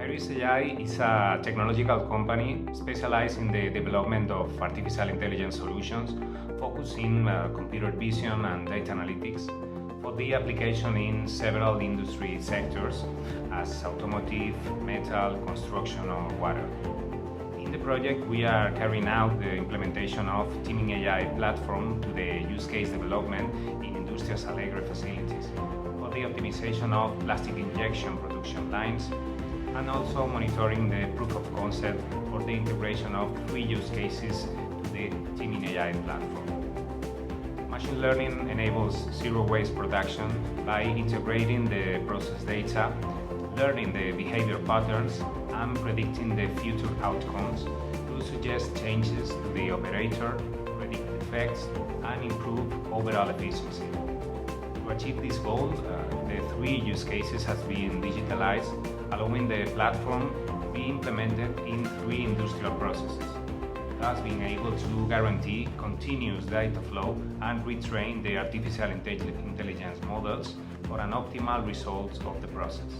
Tyris AI is a technological company specialized in the development of artificial intelligence solutions, focusing computer vision and data analytics for the application in several industry sectors as automotive, metal, construction or water. In the project, we are carrying out the implementation of Teaming AI platform to the use case development in Industrias Alegre facilities for the optimization of plastic injection production lines, and also monitoring the proof of concept for the integration of 3 use cases to the Teaming AI platform. Machine learning enables zero-waste production by integrating the process data, learning the behavior patterns, and predicting the future outcomes to suggest changes to the operator, predict effects, and improve overall efficiency. To achieve this goal, the 3 use cases have been digitalized, allowing the platform to be implemented in 3 industrial processes, thus being able to guarantee continuous data flow and retrain the artificial intelligence models for an optimal result of the process.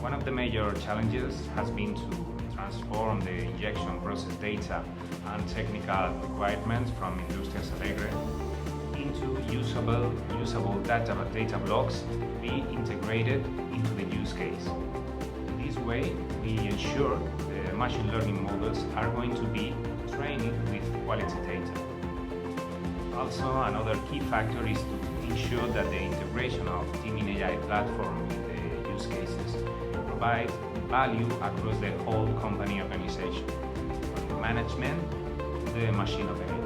One of the major challenges has been to transform the injection process data and technical requirements from Industrias Alegre into usable data blocks to be integrated into the use case. This way, we ensure the machine learning models are going to be trained with quality data. Also, another key factor is to ensure that the integration of Teaming AI platform in the use cases provides value across the whole company organization, from management to the machine operator.